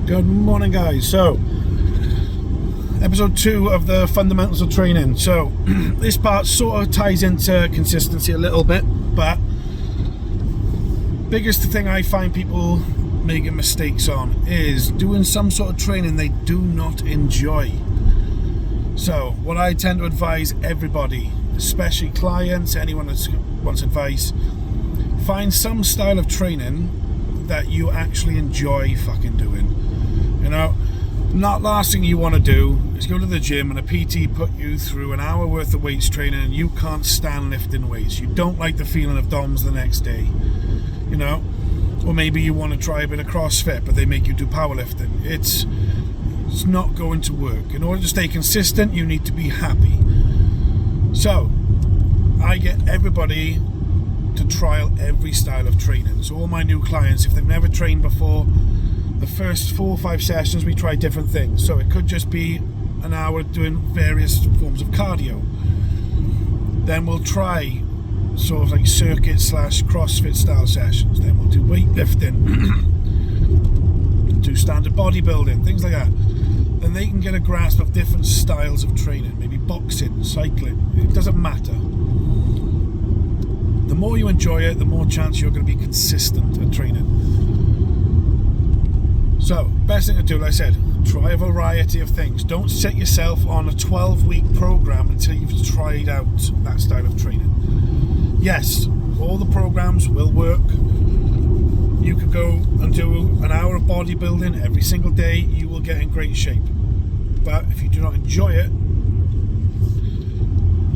Good morning, guys. So, episode 2 of the fundamentals of training. So, this part sort of ties into consistency a little bit, but biggest thing I find people making mistakes on is doing some sort of training they do not enjoy. So, what I tend to advise everybody, especially clients, anyone that wants advice, find some style of training that you actually enjoy fucking doing. You know, not last thing you want to do is go to the gym and a PT put you through an hour worth of weights training and you can't stand lifting weights. You don't like the feeling of DOMS the next day, you know. Or maybe you want to try a bit of CrossFit, but they make you do powerlifting. It's not going to work. In order to stay consistent, you need to be happy. So, I get everybody to trial every style of training. So all my new clients, if they've never trained before, the first 4 or 5 sessions we try different things. So it could just be an hour doing various forms of cardio. Then we'll try sort of like circuit / CrossFit style sessions. Then we'll do weightlifting, do standard bodybuilding, things like that. Then they can get a grasp of different styles of training, maybe boxing, cycling, it doesn't matter. The more you enjoy it, the more chance you're going to be consistent at training. So, best thing to do, like I said, try a variety of things. Don't set yourself on a 12-week program until you've tried out that style of training. Yes, all the programs will work. You could go and do an hour of bodybuilding every single day. You will get in great shape. But if you do not enjoy it,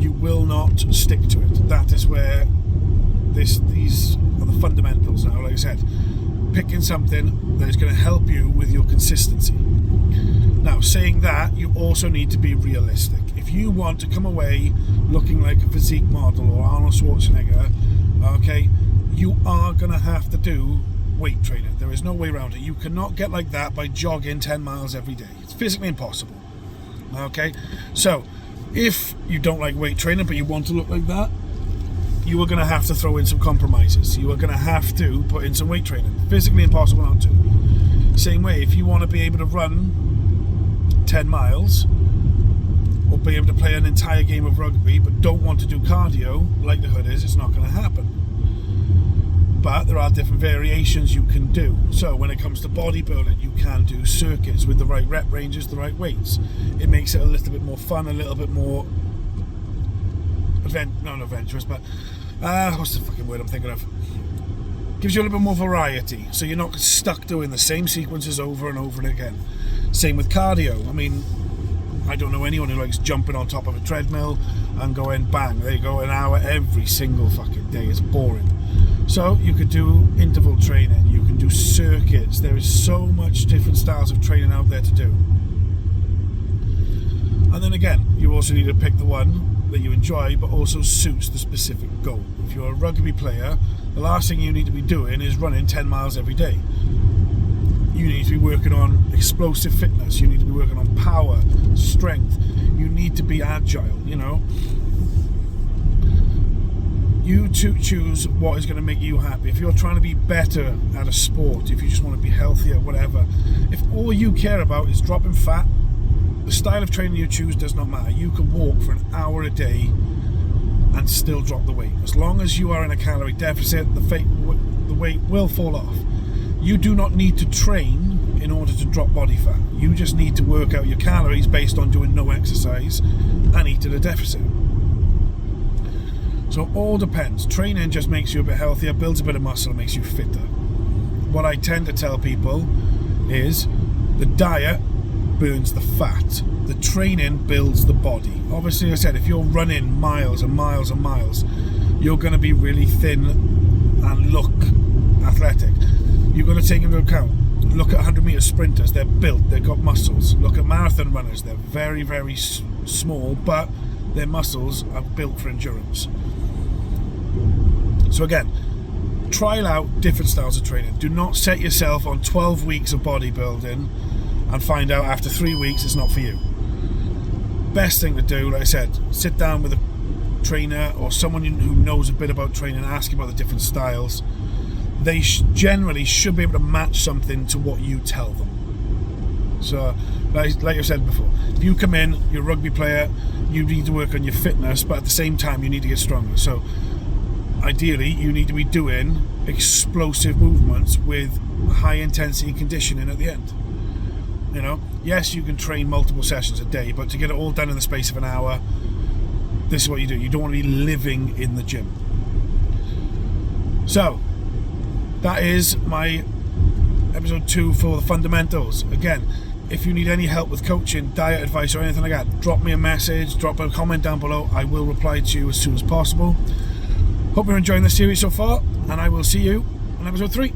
you will not stick to it. That is where these are the fundamentals now, like I said. Picking something that is going to help you with your consistency. Now, saying that, you also need to be realistic. If you want to come away looking like a physique model or Arnold Schwarzenegger, okay, you are going to have to do weight training. There is no way around it. You cannot get like that by jogging 10 miles every day. It's physically impossible. Okay, so if you don't like weight training but you want to look like that, you are going to have to throw in some compromises. You are going to have to put in some weight training. Physically impossible not to. Same way, if you want to be able to run 10 miles or be able to play an entire game of rugby but don't want to do cardio, likelihood is it's not going to happen. But there are different variations you can do. So when it comes to bodybuilding, you can do circuits with the right rep ranges, the right weights. It makes it a little bit more fun, a little bit more not adventurous, but what's the fucking word I'm thinking of? Gives you a little bit more variety, so you're not stuck doing the same sequences over and over and again. Same with cardio. I mean, I don't know anyone who likes jumping on top of a treadmill and going bang, there you go, an hour every single fucking day. It's boring. So you could do interval training, you can do circuits. There is so much different styles of training out there to do. And then again, you also need to pick the one that you enjoy but also suits the specific goal. If you're a rugby player, the last thing you need to be doing is running 10 miles every day. You need to be working on explosive fitness, you need to be working on power, strength, you need to be agile, you know. You choose what is going to make you happy. If you're trying to be better at a sport, if you just want to be healthier, whatever, if all you care about is dropping fat, the style of training you choose does not matter. You can walk for an hour a day and still drop the weight. As long as you are in a calorie deficit, the weight will fall off. You do not need to train in order to drop body fat. You just need to work out your calories based on doing no exercise and eat at a deficit. So it all depends. Training just makes you a bit healthier, builds a bit of muscle, makes you fitter. What I tend to tell people is the diet burns the fat, the training builds the body. Obviously, like I said, if you're running miles and miles and miles, you're going to be really thin and look athletic. You've got to take into account, look at 100-meter sprinters, they're built, they've got muscles. Look at marathon runners, they're very, very small, but their muscles are built for endurance. So again, trial out different styles of training. Do not set yourself on 12 weeks of bodybuilding and find out after 3 weeks it's not for you. Best thing to do, like I said, sit down with a trainer or someone who knows a bit about training, ask about the different styles. They generally should be able to match something to what you tell them. So, like I've said before, if you come in, you're a rugby player, you need to work on your fitness, but at the same time, you need to get stronger. So, ideally, you need to be doing explosive movements with high intensity conditioning at the end. You know, yes, you can train multiple sessions a day, but to get it all done in the space of an hour, this is what you do. You don't want to be living in the gym. So, that is my episode 2 for the fundamentals. Again, if you need any help with coaching, diet advice, or anything like that, drop me a message, drop a comment down below. I will reply to you as soon as possible. Hope you're enjoying the series so far, and I will see you on episode 3.